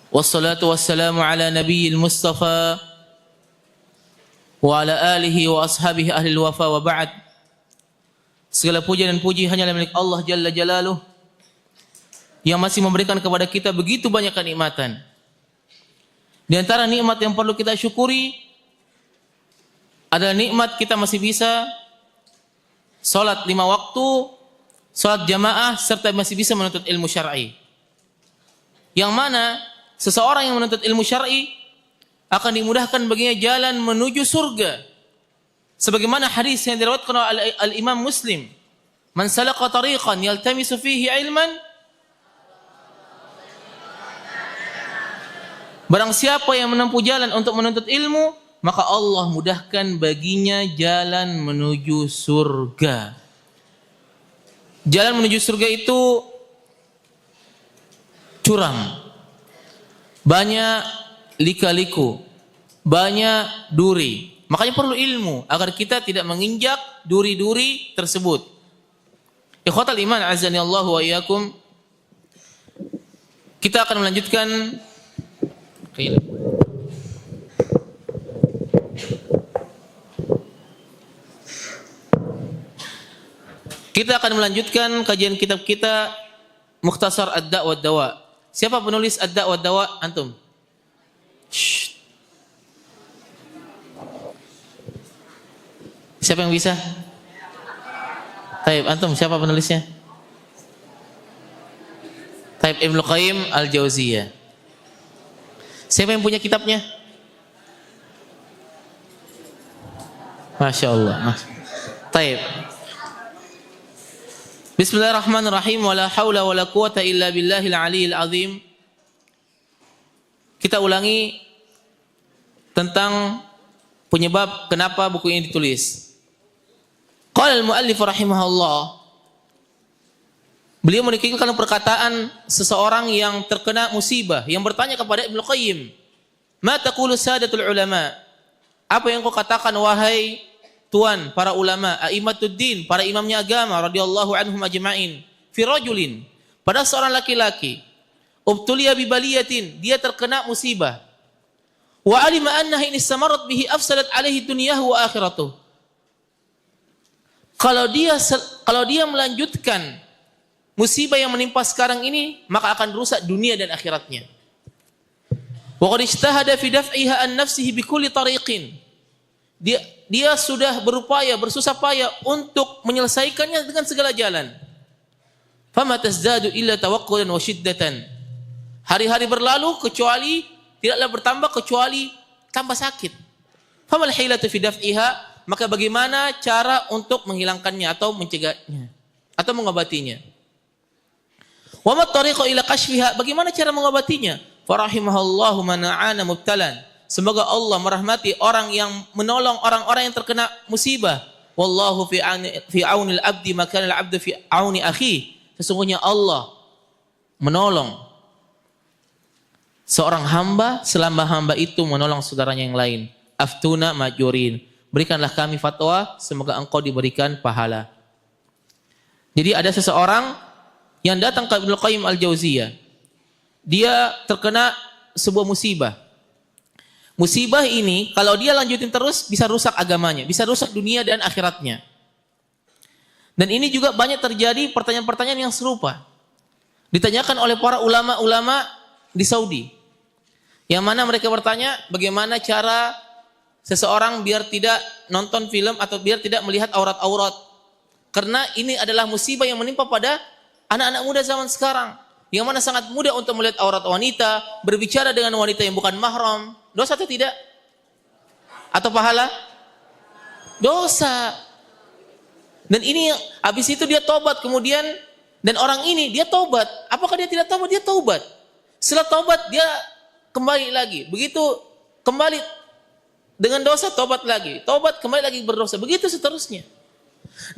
Wassalatu wassalamu ala nabiyil mustafa wa ala alihi wa ashabihi ahlil wafa wa ba'd. Segala puja dan puji hanyalah milik Allah Jalla Jalaluh yang masih memberikan kepada kita begitu banyak kenikmatan. Di antara nikmat yang perlu kita syukuri adalah nikmat kita masih bisa salat 5 waktu, salat jamaah, serta masih bisa menuntut ilmu syar'i. Yang mana seseorang yang menuntut ilmu syar'i akan dimudahkan baginya jalan menuju surga. Sebagaimana hadis yang diriwayatkan oleh Al-Imam Muslim, "Man salaka tariqan yaltamisu fihi ilman" Barang siapa yang menempuh jalan untuk menuntut ilmu, maka Allah mudahkan baginya jalan menuju surga. Jalan menuju surga itu curam, banyak lika-liku, banyak duri. Makanya perlu ilmu agar kita tidak menginjak duri-duri tersebut. Ikhwatal iman azani Allah wa iyyakum. Kita akan melanjutkan kajian kitab kita Mukhtasar Ad-Da' wad Dawa. Siapa penulis Ad-Da' wad Dawa? Antum. Shh. Siapa yang bisa? Taib, antum siapa penulisnya? Taib Ibnu Qayyim Al-Jauziyah. Siapa yang punya kitabnya? Masya Allah. Taib. Bismillahirrahmanirrahim. Wala hawla wala quwata illa billahil aliyil azim. Kita ulangi tentang penyebab kenapa buku ini ditulis. Qala al-muallif rahimahullah. Beliau menukilkan perkataan seseorang yang terkena musibah yang bertanya kepada Ibnu Qayyim, "Ma taqulu sadatul ulama?" Apa yang kau katakan wahai tuan para ulama, a'immatuddin, para imamnya agama radhiyallahu anhum ajma'in, fi rajulin, pada seorang laki-laki, ubtuliya bi baliyatin, dia terkena musibah. Wa alima annaha in istamarat bihi afsadat alaihi dunyahu wa akhiratuh. Kalau dia melanjutkan musibah yang menimpa sekarang ini, maka akan rusak dunia dan akhiratnya. Wa qad ijtahada fi daf'iha an nafsihi bi kulli tariqin. Dia sudah berupaya, bersusah payah untuk menyelesaikannya dengan segala jalan. Fama tazdadu illa tawaqqulan wa shiddatan. Hari-hari berlalu tidaklah bertambah kecuali tambah sakit. Famal hilatu fi daf'iha, maka bagaimana cara untuk menghilangkannya atau mencegahnya atau mengobatinya? Wa ma tariqu ila kashfiha, bagaimana cara mengobatinya? Farahimahullahu man aana mubtalan. Semoga Allah merahmati orang yang menolong orang-orang yang terkena musibah. Wallahu fi aunil abdi maka al abdu fi auni akhi. Sesungguhnya Allah menolong seorang hamba selama hamba itu menolong saudaranya yang lain. Aftuna majurin. Berikanlah kami fatwa, semoga engkau diberikan pahala. Jadi ada seseorang yang datang ke Ibnu Qayyim Al-Jauziyah. Dia terkena sebuah musibah. Musibah ini kalau dia lanjutin terus bisa rusak agamanya, bisa rusak dunia dan akhiratnya. Dan ini juga banyak terjadi pertanyaan-pertanyaan yang serupa. Ditanyakan oleh para ulama-ulama di Saudi. Yang mana mereka bertanya bagaimana cara seseorang biar tidak nonton film atau biar tidak melihat aurat-aurat. Karena ini adalah musibah yang menimpa pada anak-anak muda zaman sekarang. Yang mana sangat mudah untuk melihat aurat wanita, berbicara dengan wanita yang bukan mahram. Dosa atau tidak? Atau pahala? Dosa. Dan ini habis itu dia tobat kemudian, dan orang ini dia tobat. Apakah dia tidak tobat? Dia tobat. Setelah tobat dia kembali lagi. Begitu kembali dengan dosa, tobat lagi. Tobat, kembali lagi berdosa. Begitu seterusnya.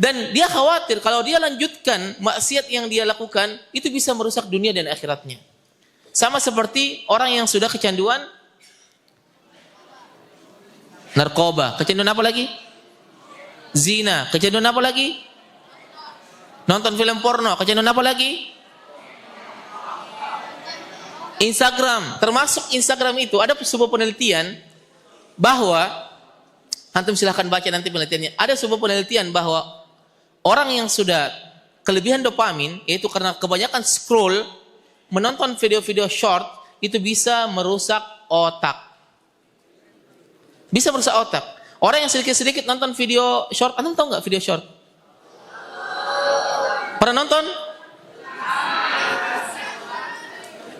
Dan dia khawatir kalau dia lanjutkan maksiat yang dia lakukan, itu bisa merusak dunia dan akhiratnya. Sama seperti orang yang sudah kecanduan narkoba. Kecanduan apa lagi? Zina. Kecanduan apa lagi? Nonton film porno. Kecanduan apa lagi? Instagram, termasuk Instagram itu ada sebuah penelitian bahwa antum silahkan baca nanti penelitiannya. Ada sebuah penelitian bahwa orang yang sudah kelebihan dopamin, yaitu karena kebanyakan scroll, menonton video-video short, itu bisa merusak otak. Bisa merusak otak. Orang yang sedikit-sedikit nonton video short, antum tahu nggak video short? Pernah nonton?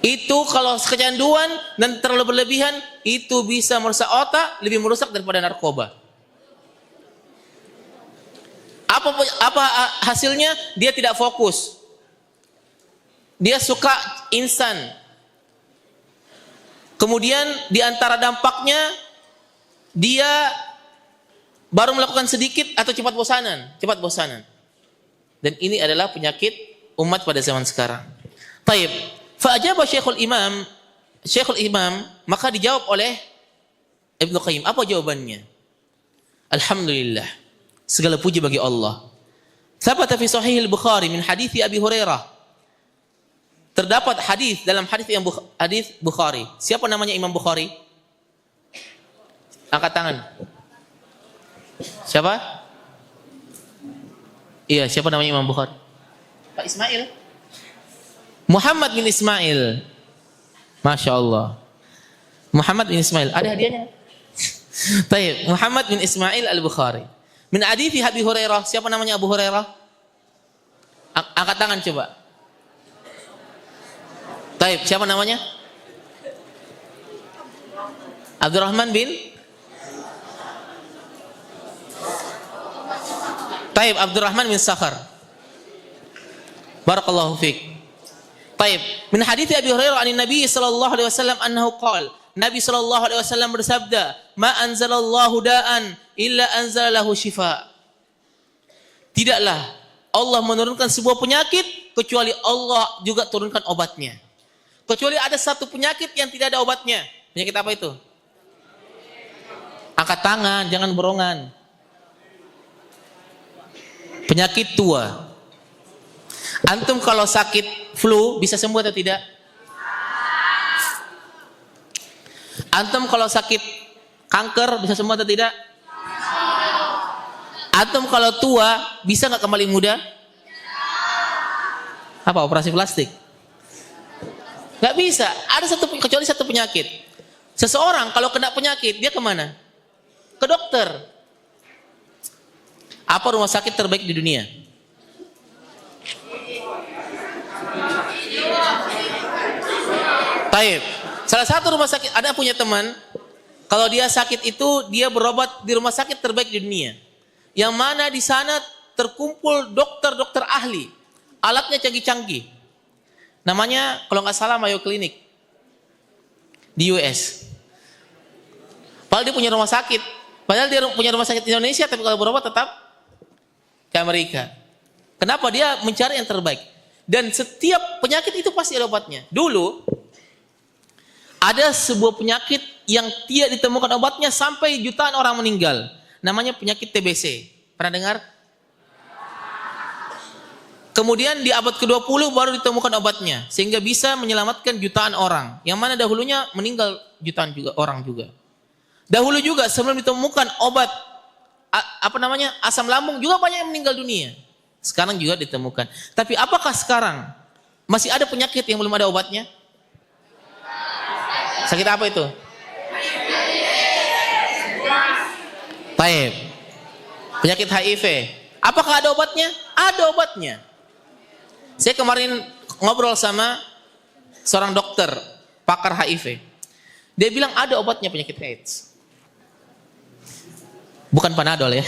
Itu kalau kecanduan dan terlalu berlebihan, itu bisa merusak otak, lebih merusak daripada narkoba. Apa hasilnya? Dia tidak fokus. Dia suka instan. Kemudian di antara dampaknya, dia baru melakukan sedikit atau cepat bosanan. Dan ini adalah penyakit umat pada zaman sekarang. Taib. Fa'ajaba Syekhul Imam, maka dijawab oleh Ibnu Qayyim. Apa jawabannya? Alhamdulillah. Segala puji bagi Allah. Thabata fi Sahih al-Bukhari min hadits Abi Hurairah. Terdapat hadis dalam hadis Bukhari. Siapa namanya Imam Bukhari? Angkat tangan. Siapa? Iya, siapa namanya Imam Bukhari? Pak Ismail. Muhammad bin Ismail. Masya Allah. Muhammad bin Ismail. Ada hadiahnya? Taib. Muhammad bin Ismail al-Bukhari. Min hadithi Abi Hurairah. Siapa namanya Abu Hurairah? Angkat tangan coba. Taib. Siapa namanya? Abdurrahman bin? Taib. Abdurrahman bin Sakhar. Barakallahu fiqh. Taib. Min hadithi Abi Hurairah anin Nabi sallallahu alaihi wasallam annahu qala. Nabi sallallahu alaihi wasallam bersabda, "Ma anzalallahu da'an illa anzalahu shifa." Tidaklah Allah menurunkan sebuah penyakit kecuali Allah juga turunkan obatnya. Kecuali ada satu penyakit yang tidak ada obatnya. Penyakit apa itu? Angkat tangan, jangan borongan. Penyakit tua. Antum kalau sakit flu bisa sembuh atau tidak? Antum kalau sakit kanker bisa sembuh atau tidak? Antum kalau tua bisa nggak kembali muda? Apa operasi plastik? Nggak bisa. Ada kecuali satu penyakit. Seseorang kalau kena penyakit dia kemana? Ke dokter. Apa rumah sakit terbaik di dunia? Taib. Salah satu rumah sakit, ada punya teman, kalau dia sakit itu dia berobat di rumah sakit terbaik di dunia. Yang mana di sana terkumpul dokter-dokter ahli, alatnya canggih-canggih. Namanya kalau nggak salah Mayo Clinic di US. Padahal dia punya rumah sakit, di Indonesia, tapi kalau berobat tetap ke Amerika. Kenapa? Dia mencari yang terbaik. Dan setiap penyakit itu pasti ada obatnya. Dulu ada sebuah penyakit yang tidak ditemukan obatnya sampai jutaan orang meninggal. Namanya penyakit TBC. Pernah dengar? Kemudian di abad ke-20 baru ditemukan obatnya. Sehingga bisa menyelamatkan jutaan orang. Yang mana dahulunya meninggal jutaan juga orang juga. Dahulu juga sebelum ditemukan obat asam lambung juga banyak yang meninggal dunia. Sekarang juga ditemukan. Tapi apakah sekarang masih ada penyakit yang belum ada obatnya? Sakit apa itu? Taib. Penyakit HIV. Apakah ada obatnya? Ada obatnya. Saya kemarin ngobrol sama seorang dokter, pakar HIV. Dia bilang ada obatnya penyakit AIDS. Bukan Panadol ya.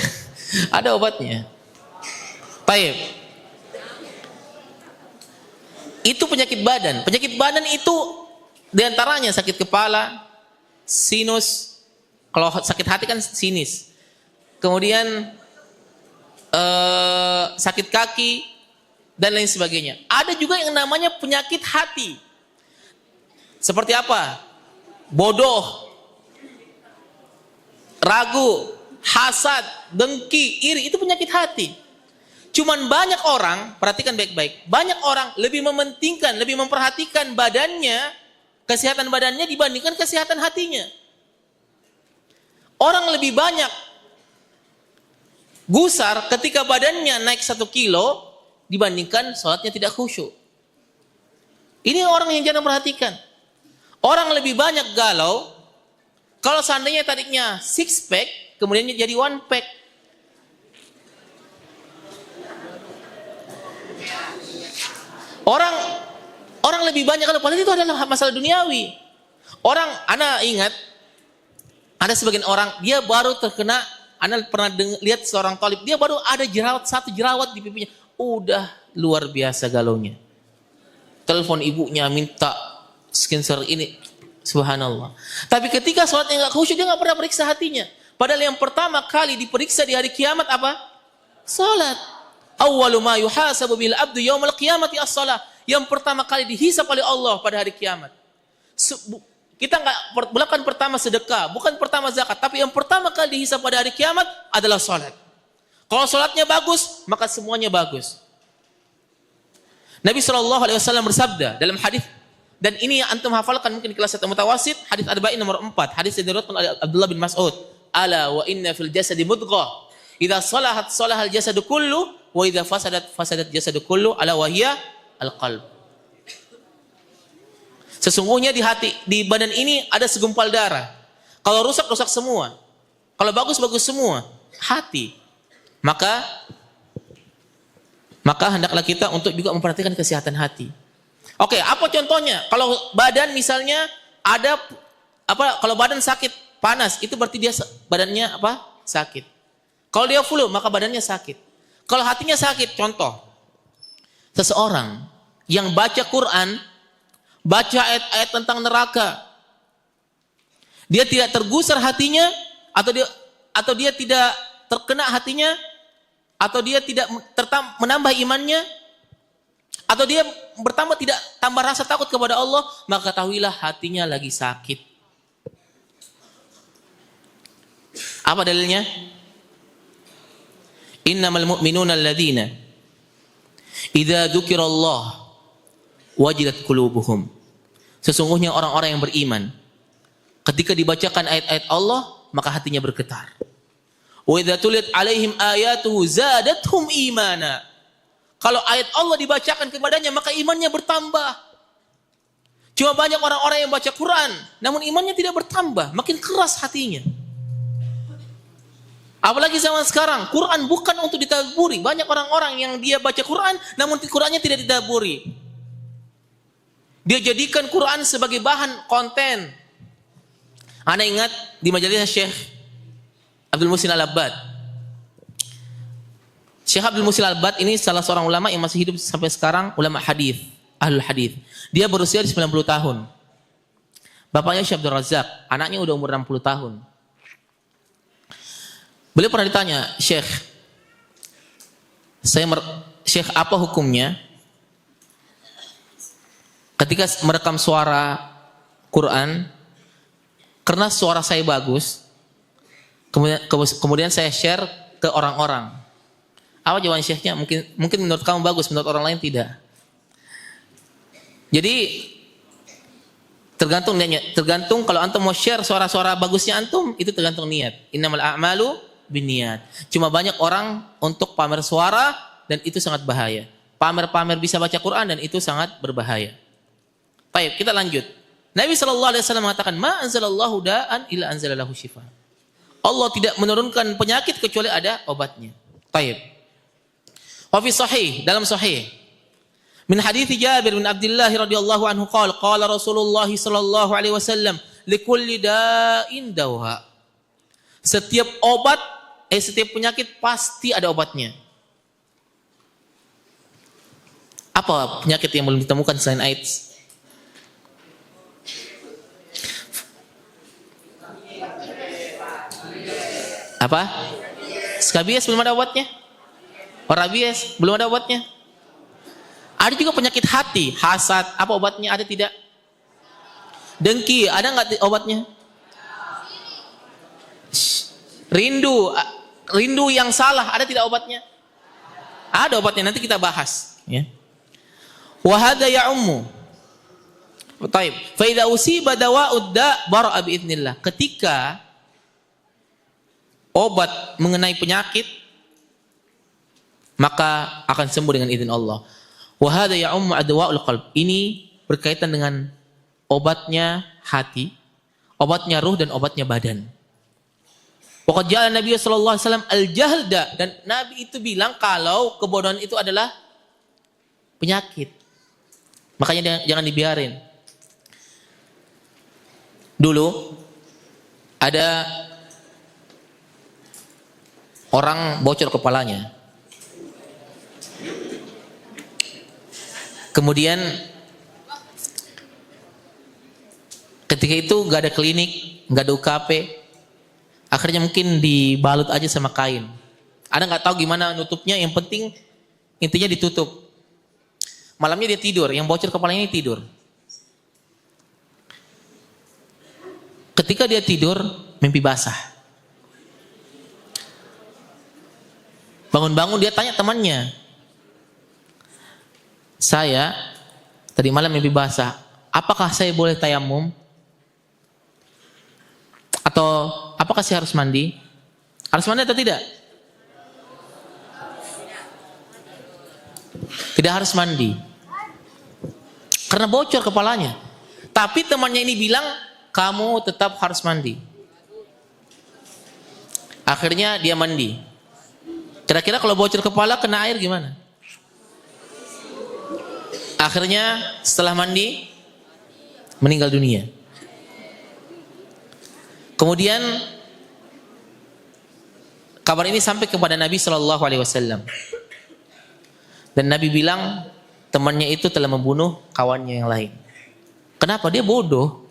Ada obatnya. Taib. Itu penyakit badan. Penyakit badan itu diantaranya sakit kepala, sinus, kalau sakit hati kan sinis. Kemudian sakit kaki dan lain sebagainya. Ada juga yang namanya penyakit hati. Seperti apa? Bodoh, ragu, hasad, dengki, iri, itu penyakit hati. Cuman banyak orang, perhatikan baik-baik, banyak orang lebih mementingkan, lebih memperhatikan badannya kesehatan badannya dibandingkan kesehatan hatinya. Orang lebih banyak gusar ketika badannya naik 1 kilo dibandingkan sholatnya tidak khusyuk. Ini orang yang jangan perhatikan. Orang lebih banyak galau kalau seandainya tadinya 6 pack kemudian jadi 1 pack. Orang lebih banyak kalau padahal itu adalah masalah duniawi. Ana ingat ada sebagian orang dia baru terkena. Ana pernah lihat seorang talib, dia baru ada satu jerawat di pipinya, udah luar biasa galaunya. Telepon ibunya minta skincare ini, subhanallah. Tapi ketika sholatnya nggak khusyuk, dia nggak pernah periksa hatinya. Padahal yang pertama kali diperiksa di hari kiamat apa? Salat. Awwalu ma yuhasabu bil abdu yaumil qiyamati as-shalah. Yang pertama kali dihisab oleh Allah pada hari kiamat. Kita bukan pertama sedekah, bukan pertama zakat, tapi yang pertama kali dihisab pada hari kiamat adalah salat. Kalau salatnya bagus, maka semuanya bagus. Nabi SAW bersabda dalam hadis, dan ini yang antum hafalkan mungkin di kelas 1 mutawasid, hadis Arba'in nomor 4, hadis yang diriwayatkan oleh Abdullah bin Mas'ud. Ala wa inna fil jasadi mudghah. Idza salahat salahal jasadu kullu wa idza fasadat jasadu kullu ala wa hiya al-qalb. Sesungguhnya di hati, di badan ini ada segumpal darah. Kalau rusak, rusak semua. Kalau bagus, bagus semua. Hati. Maka hendaklah kita untuk juga memperhatikan kesehatan hati. Oke, apa contohnya? Kalau badan misalnya ada kalau badan sakit, panas, itu berarti dia badannya sakit. Kalau dia flu, maka badannya sakit. Kalau hatinya sakit, contoh. Seseorang yang baca Quran, baca ayat-ayat tentang neraka, dia tidak tergusar hatinya, atau dia tidak terkena hatinya, atau dia tidak menambah imannya, atau dia tidak tambah rasa takut kepada Allah, maka ketahuilah hatinya lagi sakit. Apa dalilnya? Innamal mu'minuna alladzina idza dzukirallah wajilat qulubuhum. Sesungguhnya orang-orang yang beriman ketika dibacakan ayat-ayat Allah maka hatinya bergetar. Wa idza tuliyat alaihim ayatuhu zadatuhum imana. Kalau ayat Allah dibacakan kepadanya maka imannya bertambah. Cuma banyak orang-orang yang baca Quran namun imannya tidak bertambah, makin keras hatinya. Apalagi zaman sekarang, Quran bukan untuk ditadaburi. Banyak orang-orang yang dia baca Quran namun Qurannya tidak ditadaburi. Dia jadikan Quran sebagai bahan konten. Ana ingat di majelis Syekh Abdul Muhsin Al-Abbad. Syekh Abdul Muhsin Al-Abbad ini salah seorang ulama yang masih hidup sampai sekarang, ulama hadis, ahlul hadis. Dia berusia 90 tahun. Bapaknya Syekh Abdul Razak, anaknya udah umur 60 tahun. Beliau pernah ditanya, Syekh, Syekh apa hukumnya ketika merekam suara Quran karena suara saya bagus, kemudian saya share ke orang-orang. Apa jawaban Syekhnya? Mungkin menurut kamu bagus, menurut orang lain tidak. Jadi tergantung kalau antum mau share suara-suara bagusnya antum, itu tergantung niat. Innamal a'malu binniat. Cuma banyak orang untuk pamer suara dan itu sangat bahaya. Pamer-pamer bisa baca Quran dan itu sangat berbahaya. Baik, kita lanjut. Nabi SAW mengatakan, Ma anzalallahu da'an illa anzalalahu shifa. Allah tidak menurunkan penyakit kecuali ada obatnya. Baik. Wa fi sahih, dalam sahih. Min hadits Jabir bin Abdullah radhiyallahu anhu qala Rasulullah sallallahu alaihi wasallam, likulli da'in dawa. Setiap penyakit pasti ada obatnya. Apa penyakit yang belum ditemukan selain AIDS? Apa? Skabies belum ada obatnya? Rabies belum ada obatnya? Ada juga penyakit hati, hasad, apa obatnya? Ada tidak? Dengki, ada nggak obatnya? Rindu yang salah, ada tidak obatnya? Ada obatnya, nanti kita bahas. Ya. Wa hadza ya'ummu Taib. Fa idza usiba dawa'ud da' bara'a biidznillah. Ketika obat mengenai penyakit, maka akan sembuh dengan izin Allah. Wa hadza ya'ummu adwa'ul qalb. Ini berkaitan dengan obatnya hati, obatnya ruh dan obatnya badan. Waqad ja'ala Nabi sallallahu alaihi wasallam al-jahda, dan Nabi itu bilang kalau kebodohan itu adalah penyakit. Makanya jangan dibiarin. Dulu ada orang bocor kepalanya. Kemudian ketika itu gak ada klinik, gak ada UKP, akhirnya mungkin dibalut aja sama kain. Ada nggak tahu gimana nutupnya, yang penting intinya ditutup. Malamnya dia tidur, yang bocor kepalanya ini tidur. Ketika dia tidur, mimpi basah. Bangun-bangun dia tanya temannya, saya tadi malam mimpi basah, apakah saya boleh tayamum? Atau apakah saya harus mandi? Harus mandi atau tidak? Tidak harus mandi. Karena bocor kepalanya. Tapi temannya ini bilang, kamu tetap harus mandi. Akhirnya dia mandi. Kira-kira kalau bocor kepala kena air gimana? Akhirnya setelah mandi meninggal dunia. Kemudian kabar ini sampai kepada Nabi Shallallahu Alaihi Wasallam, dan Nabi bilang temannya itu telah membunuh kawannya yang lain. Kenapa? Dia bodoh.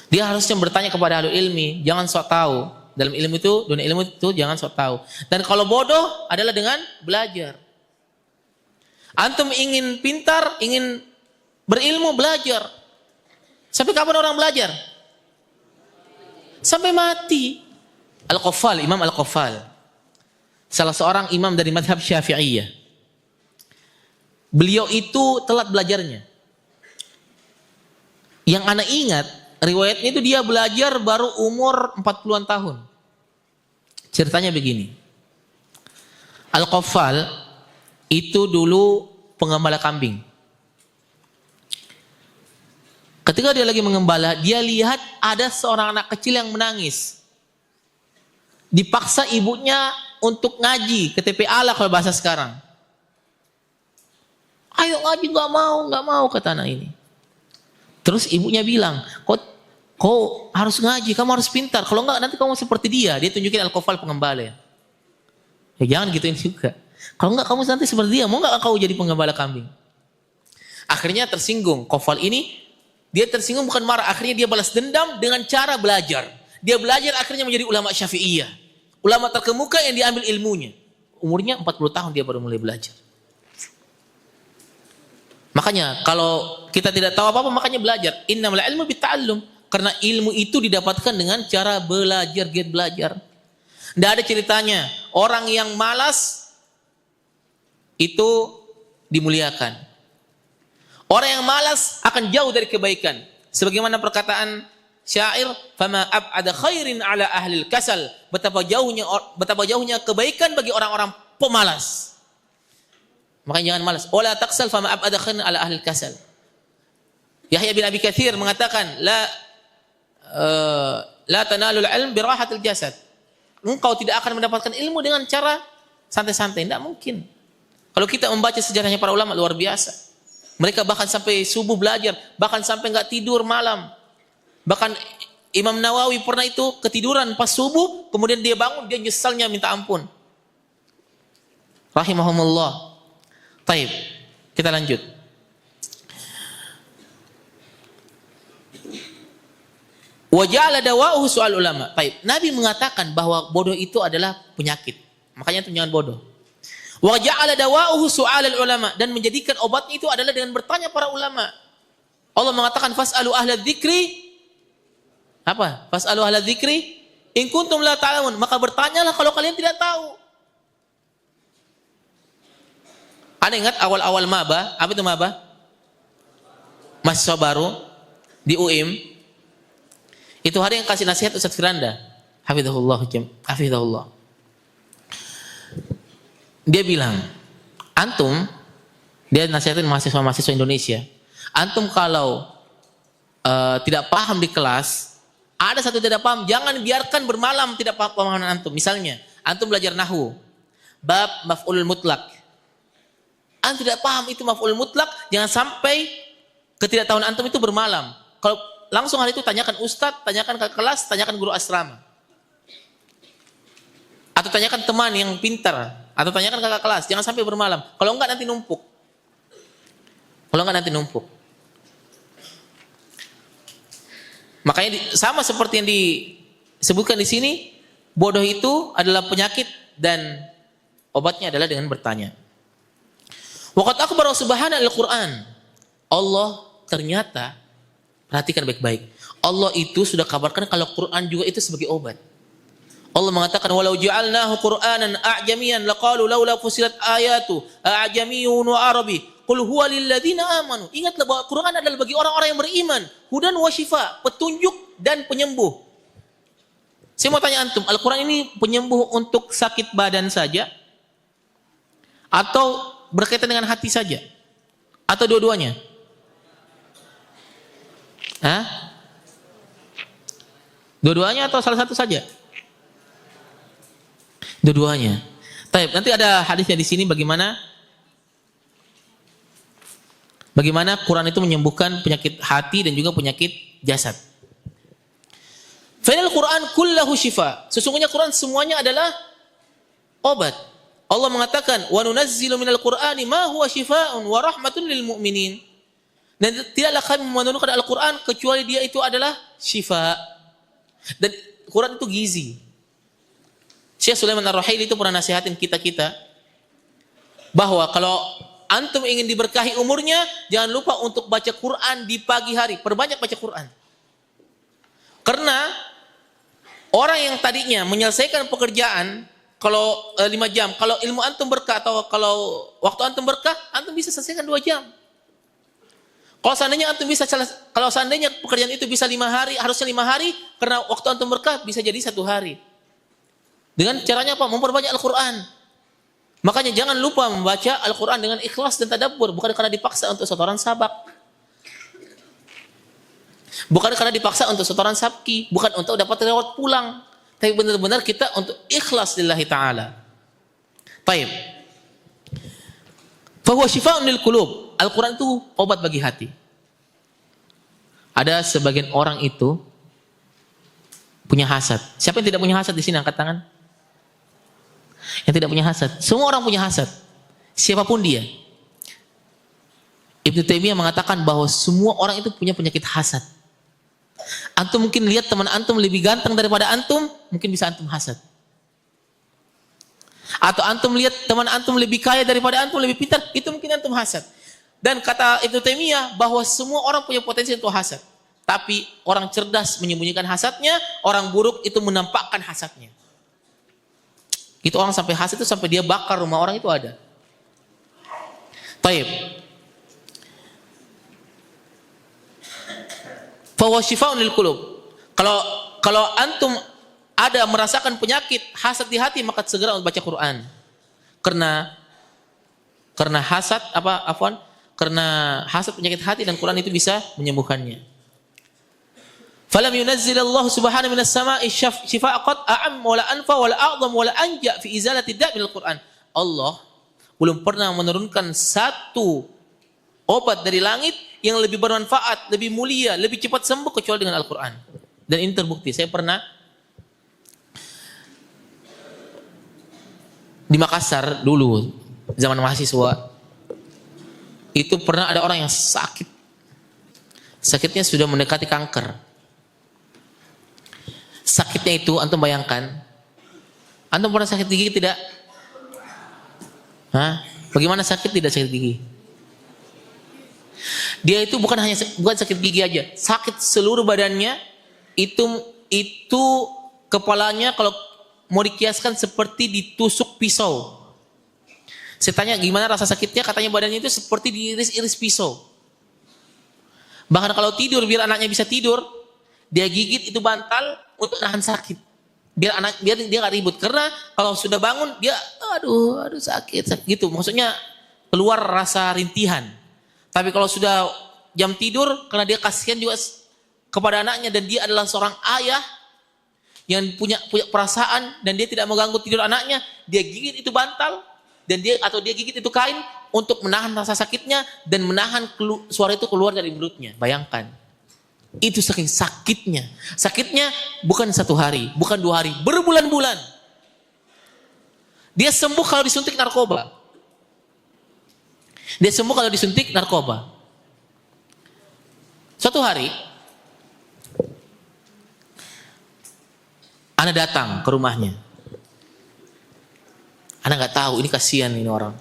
Dia harusnya bertanya kepada ahli ilmi, jangan sok tahu. Dalam ilmu itu, dunia ilmu itu jangan sok tahu. Dan kalau bodoh adalah dengan belajar. Antum ingin pintar, ingin berilmu, belajar. Sampai kapan orang belajar? Sampai mati. Al-Qaffal, Imam Al-Qaffal, salah seorang imam dari madhab Syafi'iyah. Beliau itu telat belajarnya. Yang ana ingat, riwayatnya itu dia belajar baru umur 40-an tahun. Ceritanya begini. Al-Qaffal itu dulu pengembala kambing. Ketika dia lagi mengembala, dia lihat ada seorang anak kecil yang menangis. Dipaksa ibunya untuk ngaji ke TPA lah kalau bahasa sekarang. Ayo ngaji, nggak mau kata anak ini. Terus ibunya bilang, kau harus ngaji, kamu harus pintar. Kalau enggak nanti kamu seperti dia. Dia tunjukin Al-Qaffal pengembala. Ya jangan gituin juga. Kalau enggak kamu nanti seperti dia, mau enggak kau jadi pengembala kambing? Akhirnya tersinggung. Qaffal ini, dia tersinggung bukan marah. Akhirnya dia balas dendam dengan cara belajar. Dia belajar akhirnya menjadi ulama Syafi'iyah. Ulama terkemuka yang diambil ilmunya. Umurnya 40 tahun dia baru mulai belajar. Makanya kalau kita tidak tahu apa-apa, makanya belajar. Innamal ilmu bitta'allum. Karena ilmu itu didapatkan dengan cara belajar, giat belajar. Tidak ada ceritanya orang yang malas itu dimuliakan. Orang yang malas akan jauh dari kebaikan. Sebagaimana perkataan syair, "Fama ab'ada khairin 'ala ahlil kasal." Betapa jauhnya kebaikan bagi orang-orang pemalas. Makanya jangan malas. Wala taksal fama ab'ada khairin 'ala ahlil kasal. Yahya bin Abi Katsir mengatakan, la tanalul ilm birahatil jasad. Engkau tidak akan mendapatkan ilmu dengan cara santai-santai, tidak mungkin. Kalau kita membaca sejarahnya para ulama luar biasa. Mereka bahkan sampai subuh belajar, bahkan sampai enggak tidur malam. Bahkan Imam Nawawi pernah itu ketiduran pas subuh, kemudian dia bangun, dia nyesalnya minta ampun. Rahimahumullah. Taib, kita lanjut. Wa ja'ala dawa'uhu su'al ulama. Taib, Nabi mengatakan bahwa bodoh itu adalah penyakit. Makanya itu jangan bodoh. Wa ja'ala dawa'uhu su'alal ulama, dan menjadikan obatnya itu adalah dengan bertanya para ulama. Allah mengatakan fas'alu ahla dzikri. Apa? Fas'alu ahla dzikri in kuntum la ta'lamun. Maka bertanyalah kalau kalian tidak tahu. Anda ingat awal-awal maba? Apa itu maba? Mahasiswa baru. di UIM, itu hari yang kasih nasihat Ustaz Firanda, hafizahullah. Dia bilang, antum, dia nasihatin mahasiswa Indonesia, antum kalau tidak paham di kelas, ada satu tidak paham, jangan biarkan bermalam tidak paham pemahaman antum. Misalnya, antum belajar nahwu, bab maf'ul mutlak. Antum tidak paham itu maf'ul mutlak, jangan sampai ketidaktahuan antum itu bermalam. Kalau langsung hari itu tanyakan ustadz, tanyakan ke kelas, tanyakan guru asrama. Atau tanyakan teman yang pintar, atau tanyakan kakak kelas, jangan sampai bermalam. Kalau enggak nanti numpuk. Makanya sama seperti yang disebutkan di sini, bodoh itu adalah penyakit dan obatnya adalah dengan bertanya. Waqad akhbara subhanahu al-Qur'an. Allah ternyata, perhatikan baik-baik, Allah itu sudah kabarkan kalau Quran juga itu sebagai obat. Allah mengatakan walau ja'alnahu Qur'anan a'jamiyan laqalu laula fusilat ayatu a'jamiyyun wa arabi qul huwa lil ladzina amanu. Ingatlah bahwa Quran adalah bagi orang-orang yang beriman, hudan wa syifa, petunjuk dan penyembuh. Saya mau tanya antum, Al-Quran ini penyembuh untuk sakit badan saja atau berkaitan dengan hati saja atau dua-duanya? Dua-duanya atau salah satu saja? Dua-duanya. Baik, nanti ada hadisnya di sini bagaimana Quran itu menyembuhkan penyakit hati dan juga penyakit jasad. Fa'inal Quran kullahu shifa. Sesungguhnya Quran semuanya adalah obat. Allah mengatakan wa nunazzilu minal Qur'ani ma huwa shifaa'un wa rahmatun lil mu'minin. Dan tidaklah kami menurunkan Al-Quran kecuali dia itu adalah syifa. Dan Quran itu gizi. Syekh Sulaiman Ar-Ruhaili itu pernah nasihatin kita bahwa kalau antum ingin diberkahi umurnya, jangan lupa untuk baca Quran di pagi hari. Perbanyak baca Quran. Karena orang yang tadinya menyelesaikan pekerjaan kalau 5 jam, kalau ilmu antum berkah atau kalau waktu antum berkah, antum bisa selesaikan 2 jam. Kalau seandainya pekerjaan itu bisa 5 hari, harusnya 5 hari, karena waktu antum berkah bisa jadi 1 hari. Dengan caranya apa? Memperbanyak Al-Quran. Makanya jangan lupa membaca Al-Quran dengan ikhlas dan tadabbur, bukan karena dipaksa untuk setoran sabak. Bukan karena dipaksa untuk setoran sabki, bukan untuk dapat lewat pulang. Tapi benar-benar kita untuk ikhlas lillahi ta'ala. Baik. Fahuwa syifa'un lil qulub. Al-Quran itu obat bagi hati. Ada sebagian orang itu punya hasad. Siapa yang tidak punya hasad di sini? Angkat tangan. Yang tidak punya hasad. Semua orang punya hasad. Siapapun dia. Ibnu Taimiyah mengatakan bahwa semua orang itu punya penyakit hasad. Antum mungkin lihat teman antum lebih ganteng daripada antum, mungkin bisa antum hasad. Atau antum lihat teman antum lebih kaya daripada antum, lebih pintar, itu mungkin antum hasad. Dan kata Ibnu Taimiyah bahwa semua orang punya potensi untuk hasad. Tapi orang cerdas menyembunyikan hasadnya, orang buruk itu menampakkan hasadnya. Itu orang sampai hasad itu sampai dia bakar rumah orang itu ada. Taib. Fahuwa syifaa'un lil qulub. Kalau antum ada merasakan penyakit hasad di hati, maka segera baca Quran. Karena hasad Karena hasad penyakit hati dan Quran itu bisa menyembuhkannya. Falam yunazzilallahu subhanahu minas sama'i syifaa'a qat a'am wa la anfa wa la a'zam wa la anja fi izalati da' minal Quran. Allah belum pernah menurunkan satu obat dari langit yang lebih bermanfaat, lebih mulia, lebih cepat sembuh kecuali dengan Al-Quran. Dan ini terbukti. Saya pernah di Makassar dulu, zaman mahasiswa, itu pernah ada orang yang sakit. Sakitnya sudah mendekati kanker. Sakitnya itu, antum bayangkan. Antum pernah sakit gigi tidak? Bagaimana sakit tidak sakit gigi? Dia itu bukan sakit gigi aja, sakit seluruh badannya. Itu kepalanya kalau mau dikiaskan seperti ditusuk pisau. Saya tanya gimana rasa sakitnya, katanya badannya itu seperti diiris-iris pisau. Bahkan kalau tidur, biar anaknya bisa tidur, dia gigit itu bantal untuk nahan sakit. Biar dia nggak ribut. Karena kalau sudah bangun dia aduh sakit gitu. Maksudnya keluar rasa rintihan. Tapi kalau sudah jam tidur, karena dia kasihan juga kepada anaknya dan dia adalah seorang ayah yang punya perasaan dan dia tidak mengganggu tidur anaknya, dia gigit itu bantal dan dia gigit itu kain untuk menahan rasa sakitnya dan menahan suara itu keluar dari mulutnya. Bayangkan. Itu saking sakitnya. Sakitnya bukan 1 hari, bukan 2 hari, berbulan-bulan. Dia sembuh kalau disuntik narkoba. Dia sembuh kalau disuntik narkoba. Suatu hari, Ana datang ke rumahnya. Ana nggak tahu, ini kasihan ini orang.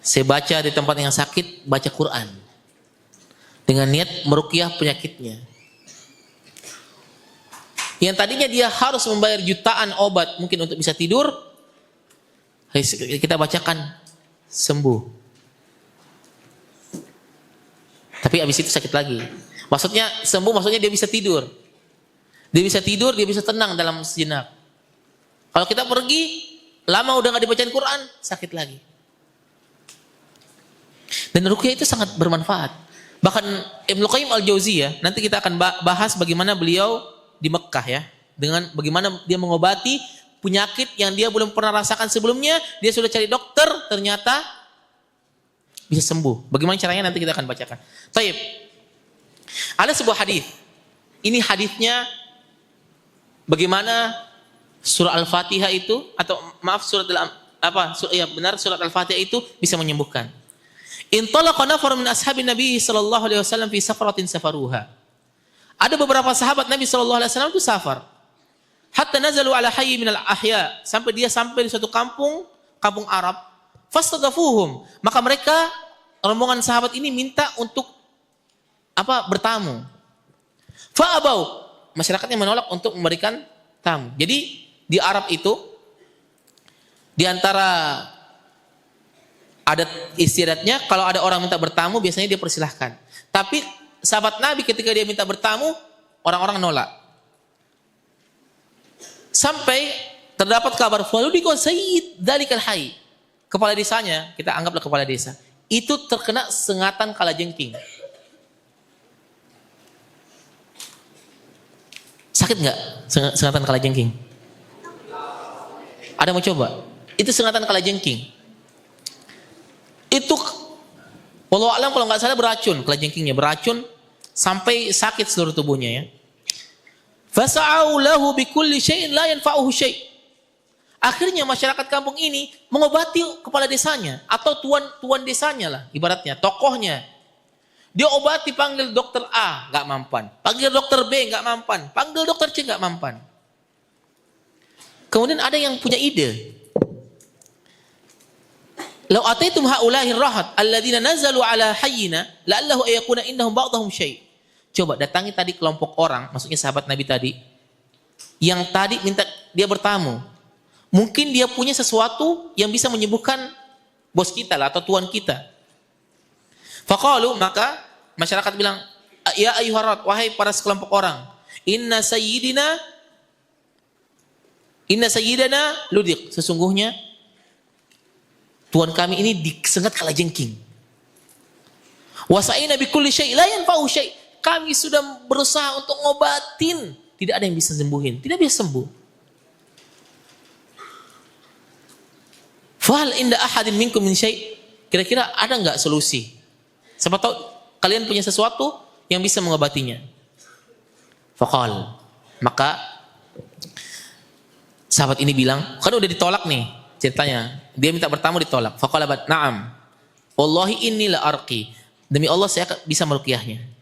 Saya baca di tempat yang sakit, baca Quran. Dengan niat meruqyah penyakitnya. Yang tadinya dia harus membayar jutaan obat mungkin untuk bisa tidur, kita bacakan sembuh. Tapi abis itu sakit lagi. Maksudnya sembuh, maksudnya dia bisa tidur. Dia bisa tidur, dia bisa tenang dalam sejenak. Kalau kita pergi, lama udah gak dibacain Quran, sakit lagi. Dan ruqyah itu sangat bermanfaat. Bahkan Ibnu Qayyim Al-Jauziyah, nanti kita akan bahas bagaimana beliau di Mekah ya. Dengan bagaimana dia mengobati penyakit yang dia belum pernah rasakan sebelumnya. Dia sudah cari dokter, ternyata bisa sembuh. Bagaimana caranya nanti kita akan bacakan. Baik. Ada sebuah hadis. Ini hadisnya bagaimana surah Al-Fatihah itu surat Al-Fatihah itu bisa menyembuhkan. Intalaqa nafarun min ashabin Nabi sallallahu alaihi wasallam fi safaratin safaruha. Ada beberapa sahabat Nabi sallallahu alaihi wasallam itu safar. Hatta nazalu ala hayy min al-ahya, sampai dia sampai di suatu kampung Arab. Fastadafuhum, maka mereka rombongan sahabat ini minta untuk bertamu. Fa'abau, masyarakatnya menolak untuk memberikan tamu. Jadi di Arab itu di antara adat istiadatnya kalau ada orang minta bertamu biasanya dia persilahkan. Tapi sahabat Nabi ketika dia minta bertamu, orang-orang nolak. Sampai terdapat kabar faludiko sayyid dalikal hayy. Kepala desanya, kita anggaplah kepala desa, itu terkena sengatan kalajengking. Sakit nggak sengatan kalajengking? Ada mau coba? Itu sengatan kalajengking. Itu wallahu alam kalau nggak salah beracun, kalajengkingnya beracun sampai sakit seluruh tubuhnya ya. Fasa'au lahu bikulli syai'in la yanfa'uhu syai'. Akhirnya masyarakat kampung ini mengobati kepala desanya atau tuan desanya lah ibaratnya, tokohnya. Dia obati, panggil dokter A nggak mampan, panggil dokter B nggak mampan, panggil dokter C nggak mampan. Kemudian ada yang punya ide. Lau ataitum haulahi rahat alladziina nazalu ala hayyina la'allahu ayakuna innahum ba'dahum syai'. Coba datangi tadi kelompok orang, maksudnya sahabat Nabi tadi, yang tadi minta dia bertamu. Mungkin dia punya sesuatu yang bisa menyembuhkan bos kita lah atau tuan kita. Faqalu, maka masyarakat bilang, ya ayyuharat, wahai para sekelompok orang, inna sayyidana ludiq, sesungguhnya tuan kami ini disengat kalajengking. Wasa'ina bikulli syai' la yanfa'u syai'. Kami sudah berusaha untuk ngobatin, tidak ada yang bisa sembuhin, tidak bisa sembuh. Fahal inda ahadin minkum min syai'. Kira-kira ada enggak solusi? Siapa tahu kalian punya sesuatu yang bisa mengobatinya. Faqal, maka sahabat ini bilang, kan udah ditolak nih ceritanya. Dia minta bertamu ditolak. Faqala na'am. Wallahi inni la arqi. Demi Allah saya bisa meruqyahnya.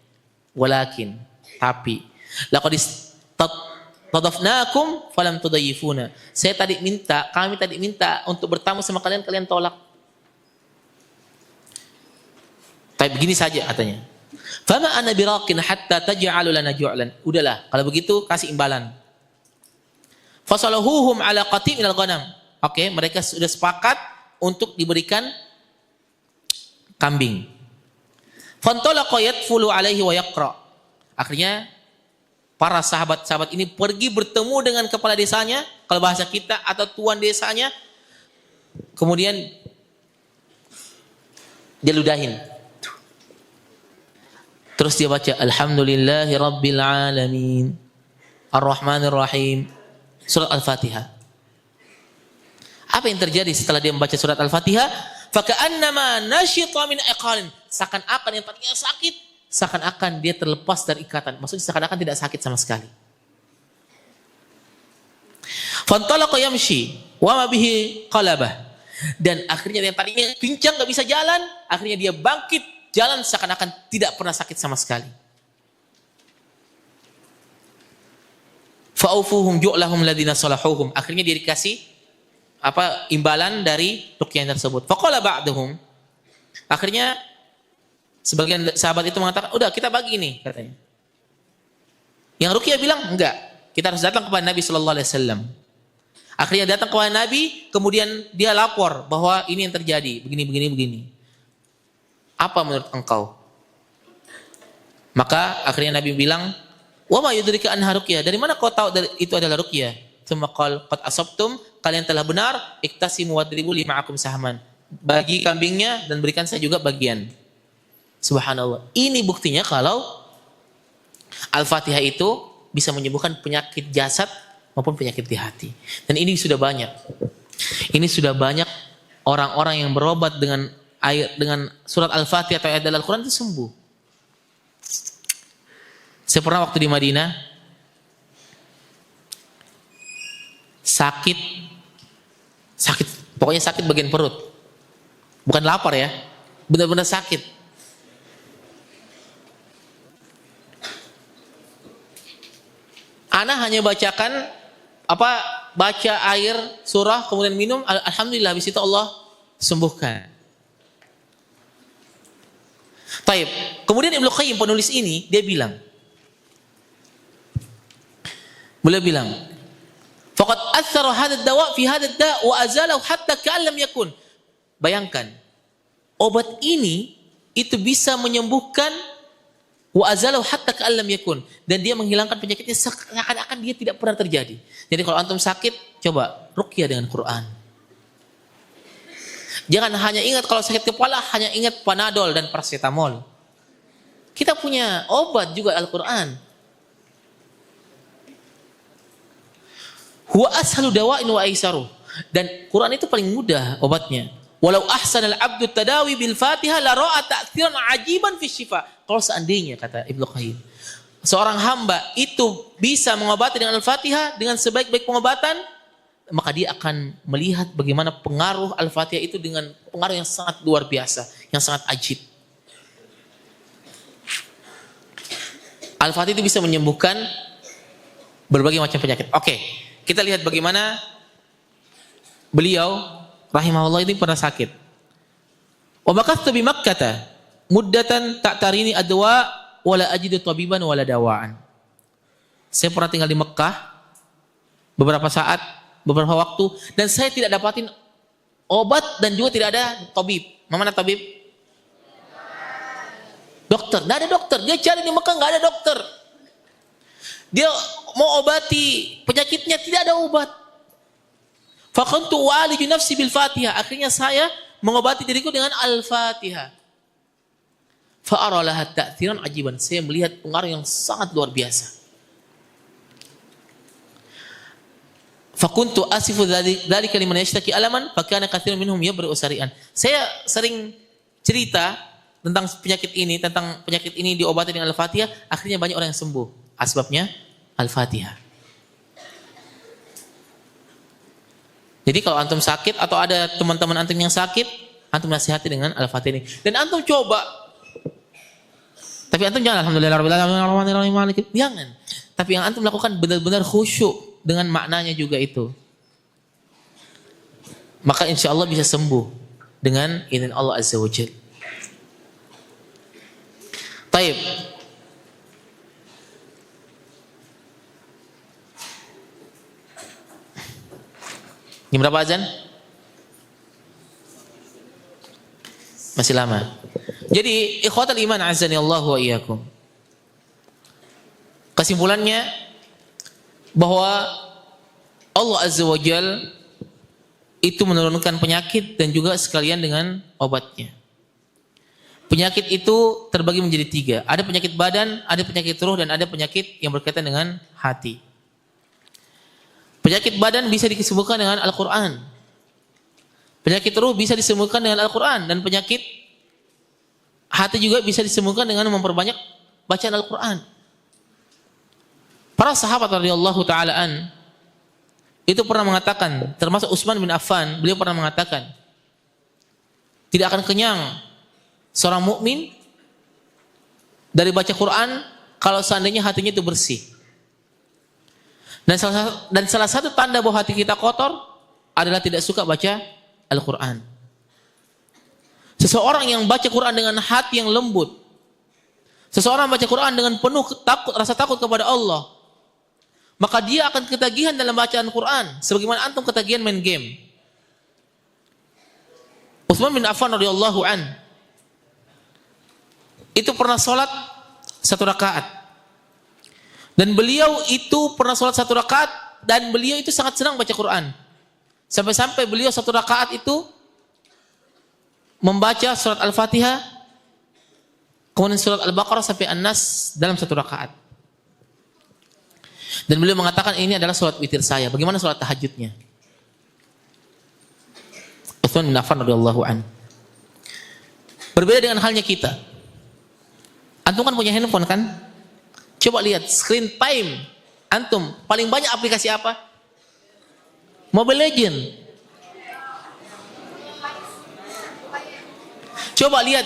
Walakin, tapi laqad tadafnakum falam tudayyifuna. Kami tadi minta untuk bertamu sama kalian, kalian tolak. Tapi begini saja katanya. Fama ana biraqin hatta taj'alu lana ju'lan. Udahlah, kalau begitu kasih imbalan. Fasaluhum ala qati' minal ghanam. Oke, mereka sudah sepakat untuk diberikan kambing. Fantalaqa yatfulu alaihi wa yaqra. Akhirnya para sahabat-sahabat ini pergi bertemu dengan kepala desanya, kalau bahasa kita, atau tuan desanya. Kemudian dia ludahin. Terus dia baca Alhamdulillahi Rabbil Alamin Ar-Rahmanir Rahim, surat Al-Fatihah. Apa yang terjadi setelah dia membaca surat Al-Fatihah? Faka'annama nasyita min iqalin. Seakan-akan yang tadinya sakit, seakan-akan dia terlepas dari ikatan. Maksudnya seakan-akan tidak sakit sama sekali. Fantalaqa yamshi wa ma bihi qalabah. Dan akhirnya yang tadinya pincang gak bisa jalan, akhirnya dia bangkit jalan seakan-akan tidak pernah sakit sama sekali. Fa'ufuhum ju'lahum ladina salahuhum. Akhirnya dia dikasih imbalan dari ruqyah tersebut. Faqala ba'duhum. Akhirnya sebagian sahabat itu mengatakan, udah kita bagi nih, katanya. Yang ruqyah bilang, enggak, kita harus datang kepada Nabi sallallahu alaihi wasallam. Akhirnya datang kepada Nabi, kemudian dia lapor bahwa ini yang terjadi, begini. Apa menurut engkau? Maka akhirnya Nabi bilang, wa ma yudrika anha ruqyah. Dari mana kau tahu itu adalah ruqyah? Tsumma qala qad asabtum, kalian telah benar, iktasimu wadribu li ma'akum sahman. Bagi kambingnya dan berikan saya juga bagian. Subhanallah. Ini buktinya kalau Al-Fatihah itu bisa menyembuhkan penyakit jasad maupun penyakit di hati. Dan ini sudah banyak. Ini sudah banyak orang-orang yang berobat dengan surat Al-Fatihah atau ayat dalam Al-Quran itu sembuh. Saya pernah waktu di Madinah sakit, pokoknya sakit bagian perut. Bukan lapar ya, benar-benar sakit. Ana hanya baca air surah kemudian minum, alhamdulillah habis itu Allah sembuhkan. Taib. Kemudian Ibnu Qayyim penulis ini dia bilang, beliau bilang, faqad athara hadha ad-dawa fi hadha ad-da' wa azalahu hatta ka'an lam yakun. Bayangkan, obat ini itu bisa menyembuhkan wa azalahu hatta ka'an lam yakun, dan dia menghilangkan penyakitnya seakan-akan dia tidak pernah terjadi. Jadi kalau antum sakit, coba ruqyah dengan Quran. Jangan hanya ingat kalau sakit kepala hanya ingat Panadol dan paracetamol. Kita punya obat juga Al-Quran. Huwa ashalu dawa'in wa aisaruh. Dan Quran itu paling mudah obatnya. Walau ahsanal abdu tadawi bil Fatihah la ra'a ta'thiran ajiban fi syifa. Kalau seandainya, kata Ibnu Qayyim, seorang hamba itu bisa mengobati dengan Al-Fatihah dengan sebaik-baik pengobatan, maka dia akan melihat bagaimana pengaruh Al-Fatihah itu dengan pengaruh yang sangat luar biasa, yang sangat ajib. Al-Fatihah itu bisa menyembuhkan berbagai macam penyakit. Oke, kita lihat bagaimana beliau rahimahullah ini pernah sakit. Wa makathtu bi Makkah muddatan ta'tarini adwa wala ajidu tabiban wala dawaan. Saya pernah tinggal di Mekah beberapa saat, beberapa waktu, dan saya tidak dapatin obat dan juga tidak ada tabib. Mana tabib? Dokter. Tidak ada dokter. Dia cari di Mekah nggak ada dokter. Dia mau obati penyakitnya tidak ada obat. Fakuntu waliju nafsi bil Fatihah. Akhirnya saya mengobati diriku dengan Al-Fatihah. Fa'aralaha ta'thiran ajiban. Saya melihat pengaruh yang sangat luar biasa. Fakuntu asifu dzalika liman yashtaki alaman fakana katsirun minhum yabra'u sari'an. Saya sering cerita tentang penyakit ini diobati dengan Al-Fatihah, akhirnya banyak orang yang sembuh. Asbabnya Al-Fatihah. Jadi kalau antum sakit atau ada teman-teman antum yang sakit, antum nasihati dengan Al-Fatihah ini. Dan antum coba. Tapi antum jangan alhamdulillahirabbil alamin. Jangan. Tapi yang antum lakukan benar-benar khusyuk dengan maknanya juga itu. Maka insya Allah bisa sembuh dengan izin Allah Azza wa Jalla. Taib. Jam berapa azan? Masih lama. Jadi ikhwatal iman azani Allah wa iyyakum. Kesimpulannya bahwa Allah Azza wa Jal itu menurunkan penyakit dan juga sekalian dengan obatnya. Penyakit itu terbagi menjadi 3. Ada penyakit badan, ada penyakit ruh, dan ada penyakit yang berkaitan dengan hati. Penyakit badan bisa disembuhkan dengan Al-Quran. Penyakit ruh bisa disembuhkan dengan Al-Quran. Dan penyakit hati juga bisa disembuhkan dengan memperbanyak bacaan Al-Quran. Para sahabat radhiyallahu ta'alaan itu pernah mengatakan, termasuk Utsman bin Affan, beliau pernah mengatakan, tidak akan kenyang seorang mukmin dari baca Quran kalau seandainya hatinya itu bersih. Dan salah satu tanda bahwa hati kita kotor adalah tidak suka baca Al-Quran. Seseorang yang baca Quran dengan hati yang lembut, seseorang baca Quran dengan penuh rasa takut kepada Allah, maka dia akan ketagihan dalam bacaan Quran sebagaimana antum ketagihan main game. Utsman bin Affan radhiyallahu an itu pernah sholat 1 rakaat, dan beliau itu pernah sholat 1 rakaat dan beliau itu sangat senang baca Quran, sampai-sampai beliau 1 rakaat itu membaca surat Al-Fatihah, kemudian surat Al-Baqarah sampai An-Nas dalam 1 rakaat. Dan beliau mengatakan ini adalah sholat witir saya. Bagaimana sholat tahajudnya? Utsman bin Affan radhiyallahu an. Berbeda dengan halnya kita. Antum kan punya handphone kan? Coba lihat screen time antum paling banyak aplikasi apa? Mobile Legend. Coba lihat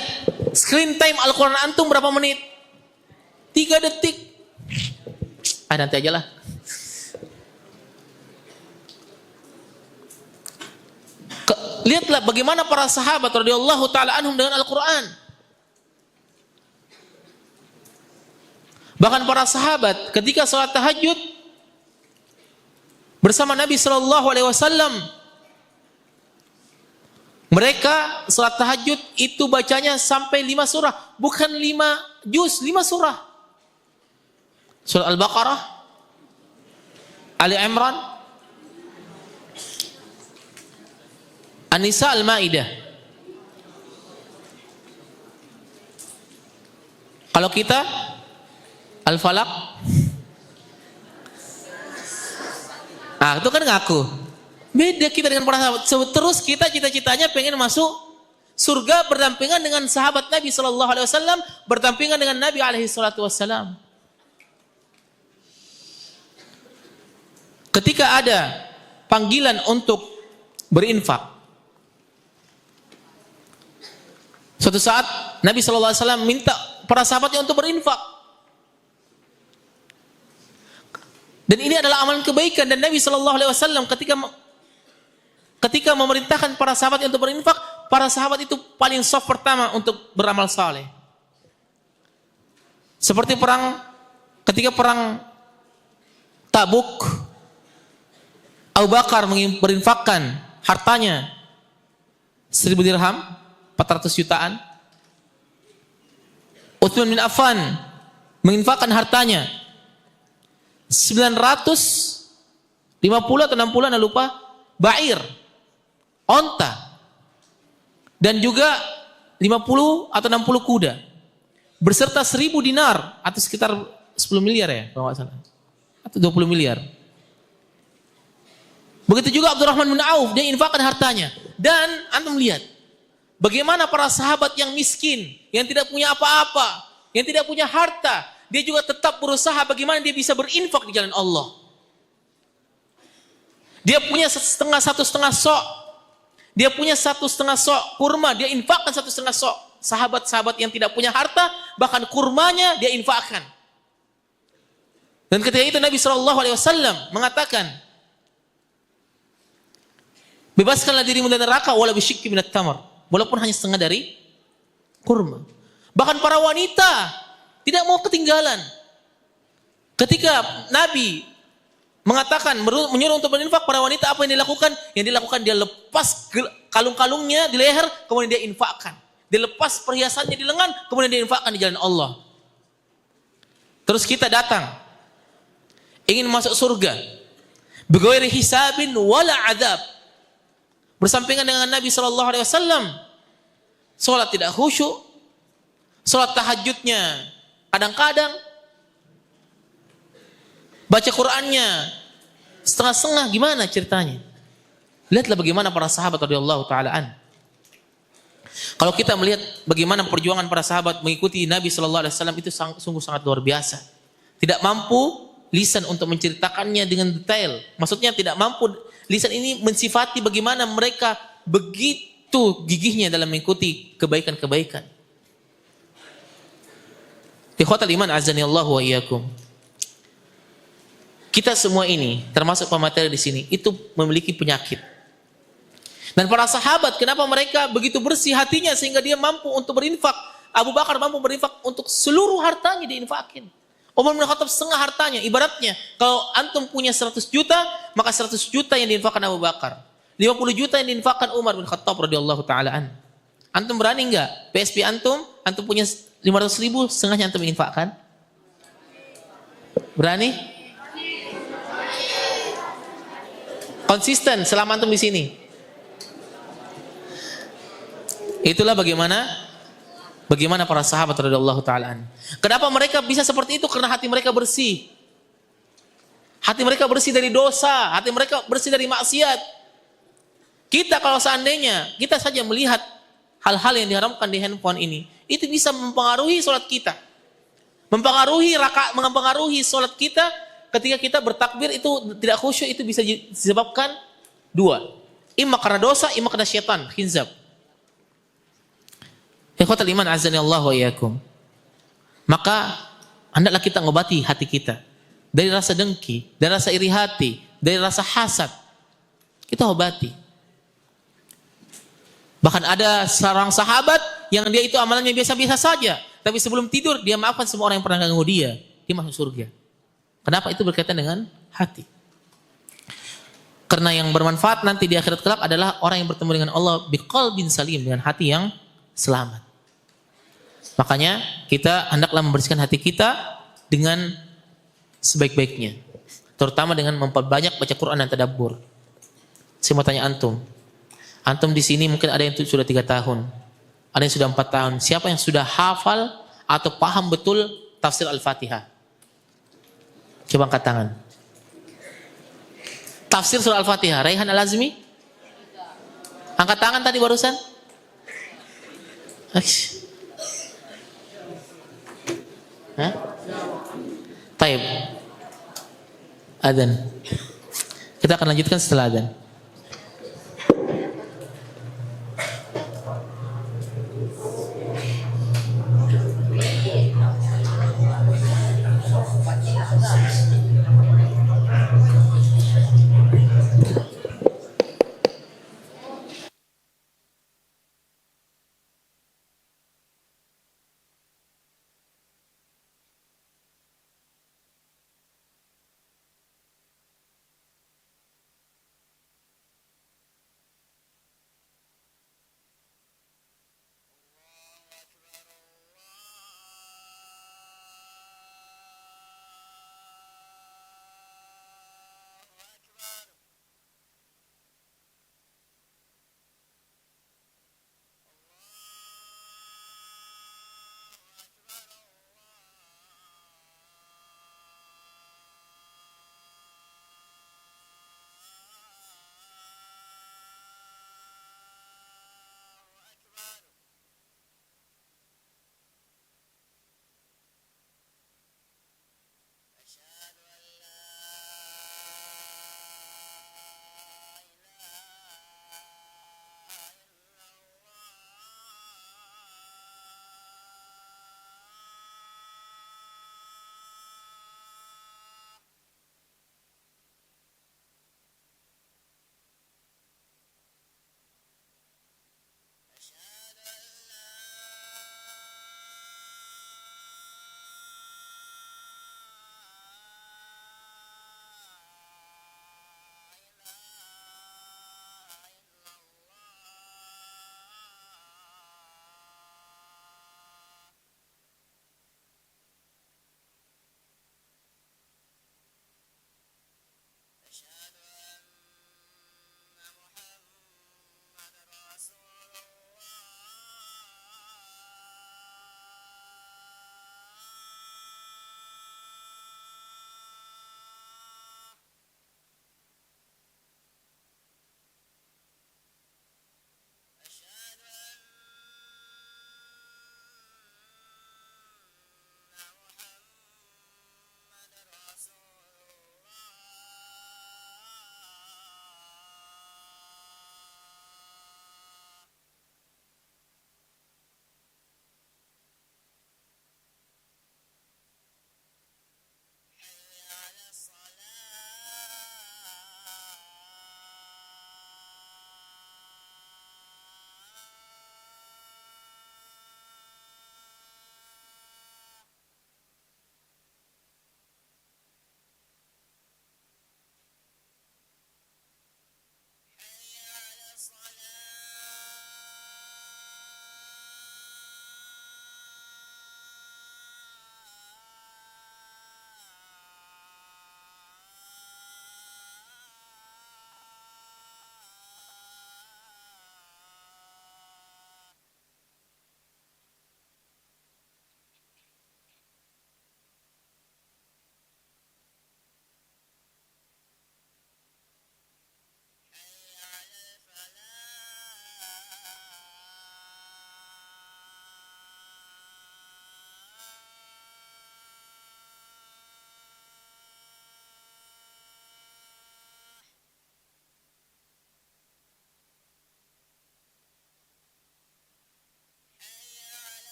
screen time Al-Quran antum berapa menit? 3 detik. Nanti aja lah. Lihatlah bagaimana para sahabat radhiyallahu taala anhum dengan Al-Quran. Bahkan para sahabat ketika sholat tahajud bersama Nabi sallallahu alaihi wasallam, mereka sholat tahajud itu bacanya sampai 5 surah, bukan 5 juz, 5 surah. Surah Al-Baqarah, Ali Imran, An-Nisa, Al-Maidah. Kalau kita Al-Falaq, itu kan ngaku. Beda kita dengan para sahabat. Terus kita cita-citanya pengen masuk surga berdampingan dengan sahabat Nabi sallallahu alaihi wasallam, berdampingan dengan Nabi alaihi salatu wasallam. Ketika ada panggilan untuk berinfak, suatu saat Nabi sallallahu alaihi wasallam minta para sahabatnya untuk berinfak. Dan ini adalah amalan kebaikan, dan Nabi sallallahu alaihi wasallam ketika memerintahkan para sahabat untuk berinfak, para sahabat itu paling soft pertama untuk beramal saleh. Seperti ketika perang Tabuk, Abu Bakar berinfakkan hartanya 1000 dirham, 400 jutaan. Utsman bin Affan menginfakkan hartanya 950 atau 60, anda lupa, ba'ir, onta, dan juga 50 atau 60 kuda, berserta 1000 dinar atau sekitar 10 miliar ya kalau nggak salah, atau 20 miliar. Begitu juga Abdurrahman bin Auf, dia infakkan hartanya. Dan antum lihat bagaimana para sahabat yang miskin, yang tidak punya apa-apa, yang tidak punya harta, dia juga tetap berusaha bagaimana dia bisa berinfak di jalan Allah. Dia punya satu setengah sok, dia punya 1,5 sok kurma, dia infakkan 1,5 sok. Sahabat-sahabat yang tidak punya harta, bahkan kurmanya dia infakkan. Dan ketika itu Nabi SAW mengatakan, bebaskanlah dirimu dari neraka walau bisyikki minat tamar, walaupun hanya setengah dari kurma. Bahkan para wanita tidak mau ketinggalan. Ketika Nabi mengatakan, menyuruh untuk berinfak, para wanita apa yang dilakukan? Yang dilakukan dia lepas kalung-kalungnya di leher, kemudian dia infakkan. dilepas perhiasannya di lengan, kemudian diinfakkan di jalan Allah. Terus kita datang, ingin masuk surga, bighairi hisabin wala adab, bersampingan dengan Nabi SAW, sholat tidak khusyuk, sholat tahajudnya kadang-kadang, baca Qur'annya setengah-setengah, gimana ceritanya? Lihatlah bagaimana para sahabat radhiyallahu ta'ala an. Kalau kita melihat bagaimana perjuangan para sahabat mengikuti Nabi SAW itu sungguh sangat luar biasa. Tidak mampu lisan untuk menceritakannya dengan detail. Maksudnya tidak mampu lisan ini mensifati bagaimana mereka begitu gigihnya dalam mengikuti kebaikan-kebaikan. Ikhwatal iman azani Allah wa iyyakum. Kita semua ini, termasuk pemateri di sini, itu memiliki penyakit. Dan para sahabat, kenapa mereka begitu bersih hatinya sehingga dia mampu untuk berinfak? Abu Bakar mampu berinfak untuk seluruh hartanya diinfakin. Umar bin Khattab setengah hartanya. Ibaratnya, kalau antum punya 100 juta, maka 100 juta yang diinfakkan Abu Bakar. 50 juta yang diinfakkan Umar bin Khattab radhiyallahu ta'ala an. Antum berani enggak? PSP antum punya 500 ribu, setengahnya antum infakkan? Berani? Konsisten selama antum di sini. Itulah bagaimana para sahabat radhiyallahu ta'ala an. Kenapa mereka bisa seperti itu? Karena hati mereka bersih. Hati mereka bersih dari dosa, hati mereka bersih dari maksiat. Kita kalau seandainya kita saja melihat hal-hal yang diharamkan di handphone ini, itu bisa mempengaruhi sholat kita. Mempengaruhi sholat kita ketika kita bertakbir itu tidak khusyuk, itu bisa disebabkan dua. Imma karena dosa, imma karena syaitan, khinzab. Ikhwatal iman azani Allah wa iyyakum. Maka hendaklah kita ngobati hati kita dari rasa dengki, dari rasa iri hati, dari rasa hasad. Kita obati. Bahkan ada seorang sahabat yang dia itu amalannya biasa-biasa saja, tapi sebelum tidur dia maafkan semua orang yang pernah ganggu dia masuk surga. Kenapa? Itu berkaitan dengan hati. Karena yang bermanfaat nanti di akhirat kelak adalah orang yang bertemu dengan Allah biqalbin salim, dengan hati yang selamat. Makanya kita hendaklah membersihkan hati kita dengan sebaik-baiknya, terutama dengan memperbanyak baca Quran dan tadabbur. Saya mau tanya antum di sini mungkin ada yang sudah 3 tahun, ada yang sudah 4 tahun. Siapa yang sudah hafal atau paham betul tafsir Al-Fatihah? Coba angkat tangan. Tafsir surah Al-Fatihah, Raihan Al-Azmi? Angkat tangan tadi barusan? Hah? Taib. Adzan. Kita akan lanjutkan setelah adzan.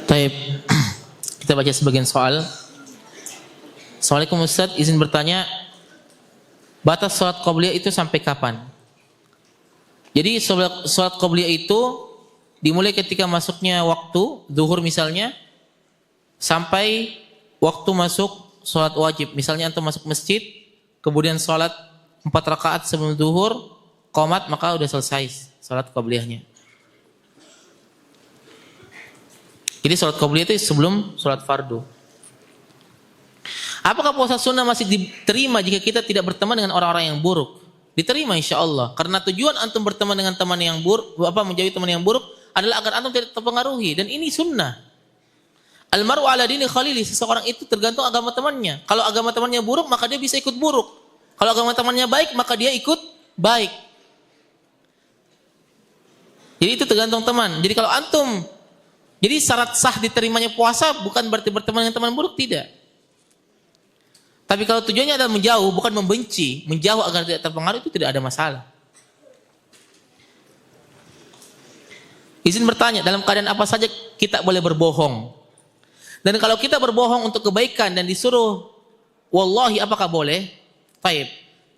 Taib. Kita baca sebagian soal. Assalamualaikum Ustaz, izin bertanya, batas sholat qobliyah itu sampai kapan? Jadi sholat qobliyah itu dimulai ketika masuknya waktu zuhur misalnya sampai waktu masuk sholat wajib. Misalnya antum masuk masjid, kemudian sholat 4 rakaat sebelum zuhur, qomat, maka udah selesai sholat qobliyahnya. Jadi sholat qobliyah itu sebelum sholat fardu. Apakah puasa sunnah masih diterima jika kita tidak berteman dengan orang-orang yang buruk? Diterima insya Allah. Karena tujuan antum berteman dengan teman yang buruk, menjauhi teman yang buruk adalah agar antum tidak terpengaruhi. Dan ini sunnah. Almaru ala dini khalili. Seseorang itu tergantung agama temannya. Kalau agama temannya buruk, maka dia bisa ikut buruk. Kalau agama temannya baik, maka dia ikut baik. Jadi itu tergantung teman. Jadi kalau antum, jadi syarat sah diterimanya puasa bukan berarti berteman dengan teman buruk, tidak. Tapi kalau tujuannya adalah menjauh, bukan membenci, menjauh agar tidak terpengaruh, itu tidak ada masalah. Izin bertanya, dalam keadaan apa saja kita boleh berbohong? Dan kalau kita berbohong untuk kebaikan dan disuruh wallahi, apakah boleh? Baik.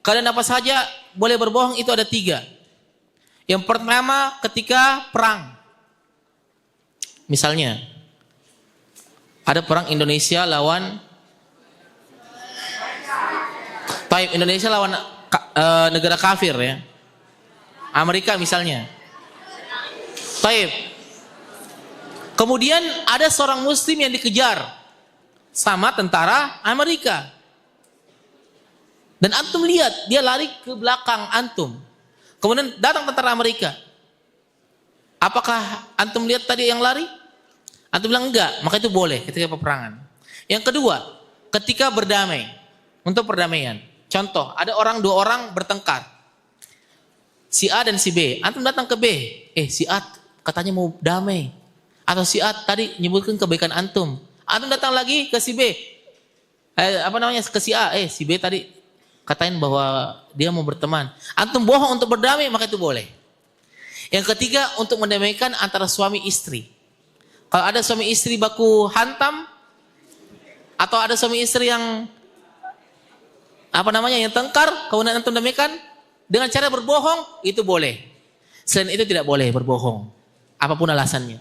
Keadaan apa saja boleh berbohong itu ada 3. Yang pertama ketika perang. Misalnya, ada perang Indonesia lawan Indonesia lawan negara kafir ya. Amerika misalnya. Kemudian ada seorang muslim yang dikejar sama tentara Amerika. Dan antum lihat dia lari ke belakang antum. Kemudian datang tentara Amerika. Apakah antum lihat tadi yang lari? Antum bilang enggak, maka itu boleh ketika peperangan. Yang kedua, ketika berdamai, untuk perdamaian. Contoh, ada 2 orang bertengkar. Si A dan si B. Antum datang ke B. Si A katanya mau damai. Atau si A tadi nyebutkan kebaikan antum. Antum datang lagi ke si B. Ke si A. Si B tadi katain bahwa dia mau berteman. Antum bohong untuk berdamai, maka itu boleh. Yang ketiga, untuk mendamaikan antara suami istri. Kalau ada suami istri baku hantam, atau ada suami istri yang yang tengkar, kemudian antum damaikan dengan cara berbohong, itu boleh. Selain itu tidak boleh berbohong, apapun alasannya.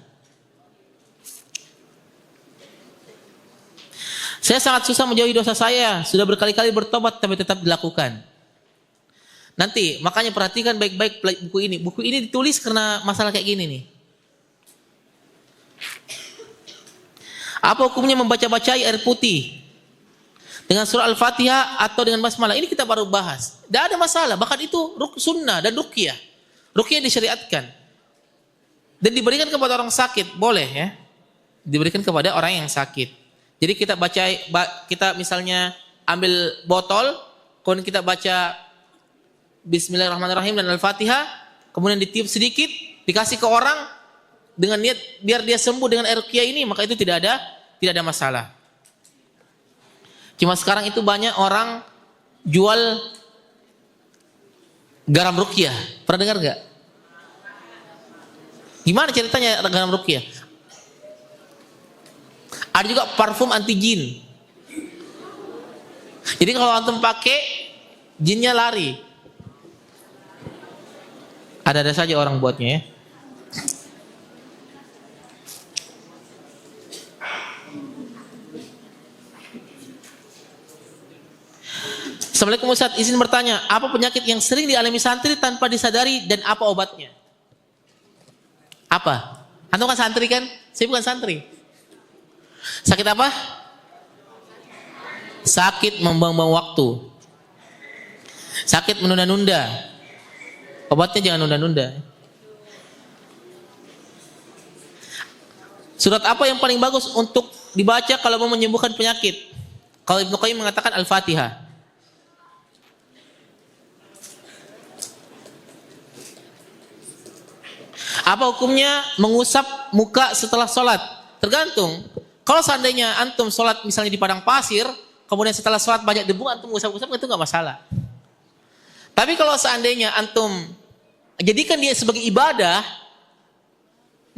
Saya sangat susah menjauhi dosa saya, sudah berkali-kali bertobat tapi tetap dilakukan. Nanti, makanya perhatikan baik-baik buku ini. Buku ini ditulis karena masalah kayak gini nih. Apa hukumnya membaca-bacai air putih dengan surah Al-Fatihah atau dengan basmalah? Ini kita baru bahas. Tidak ada masalah. Bahkan itu sunnah dan ruqyah. Ruqyah disyariatkan. Dan diberikan kepada orang sakit. Boleh ya. Diberikan kepada orang yang sakit. Jadi kita misalnya ambil botol, kemudian kita baca Bismillahirrahmanirrahim dan Al-Fatihah, kemudian ditiup sedikit, dikasih ke orang, dengan niat biar dia sembuh dengan air ruqyah ini, maka itu tidak ada masalah. Cuma sekarang itu banyak orang jual garam ruqyah. Pernah dengar gak? Gimana ceritanya garam ruqyah? Ada juga parfum anti jin. Jadi kalau antum pakai, jinnya lari. Ada saja orang buatnya ya. Assalamualaikum Ustaz, izin bertanya, apa penyakit yang sering dialami santri tanpa disadari dan apa obatnya? Apa? Antum kan santri kan? Saya bukan santri. Sakit apa? Sakit membuang-buang waktu. Sakit menunda-nunda. Obatnya jangan nunda-nunda. Surat apa yang paling bagus untuk dibaca kalau mau menyembuhkan penyakit? Kalau Ibnu Qayyim mengatakan Al-Fatihah. Apa hukumnya mengusap muka setelah sholat? Tergantung. Kalau seandainya antum sholat misalnya di padang pasir, kemudian setelah sholat banyak debu, antum usap-usap, itu nggak masalah. Tapi kalau seandainya antum jadikan dia sebagai ibadah,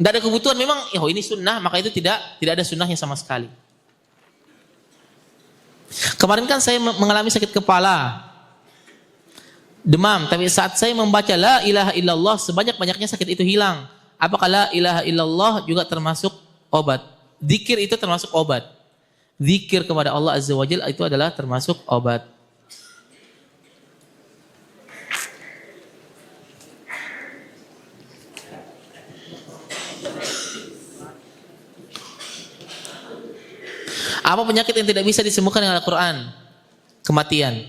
Tidak ada kebutuhan memang, oh ini sunnah, maka itu tidak ada sunnahnya sama sekali. Kemarin kan saya mengalami sakit kepala, demam, tapi saat saya membaca la ilaha illallah, sebanyak-banyaknya sakit itu hilang. Apakah la ilaha illallah juga termasuk obat? Zikir itu termasuk obat. Zikir kepada Allah Azza wa Jalla itu adalah termasuk obat. Apa penyakit yang tidak bisa disembuhkan dengan Al-Quran? Kematian.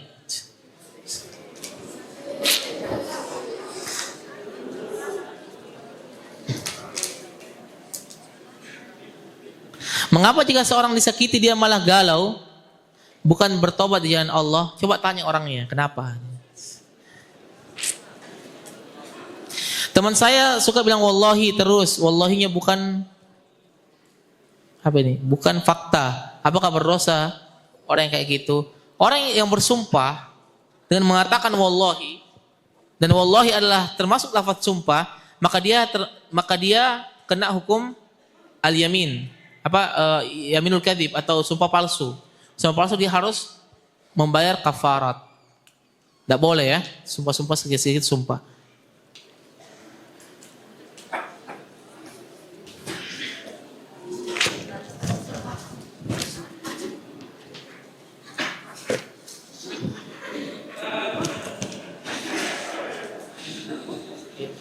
Mengapa jika seorang disakiti dia malah galau, bukan bertobat di jalan Allah? Coba tanya orangnya, kenapa? Teman saya suka bilang wallahi terus, wallahinya bukan apa ini? Bukan fakta. Apakah berdosa orang yang kayak gitu? Orang yang bersumpah dengan mengatakan wallahi, dan wallahi adalah termasuk lafaz sumpah, maka dia kena hukum al-yamin. Yaminul kadzib atau sumpah palsu. Sumpah palsu dia harus membayar kafarat. Tidak boleh ya, sumpah-sumpah sedikit-sedikit sumpah.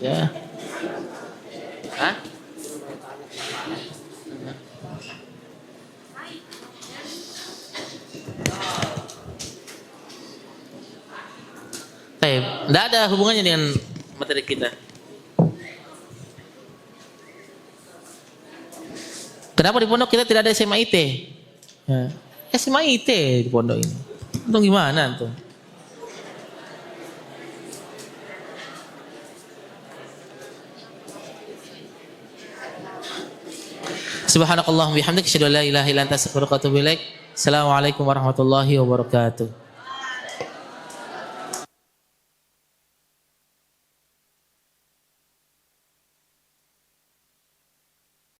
Ya. Hah? Tidak ada hubungannya dengan materi kita. Kenapa di pondok kita tidak ada SMA IT? Ya. SMA IT di pondok ini. Itu gimana tuh? Subhanakallahumma bihamdika asyhadu an la ilaha illa anta astaghfiruka wa atubu ilaik. Assalamualaikum warahmatullahi wabarakatuh.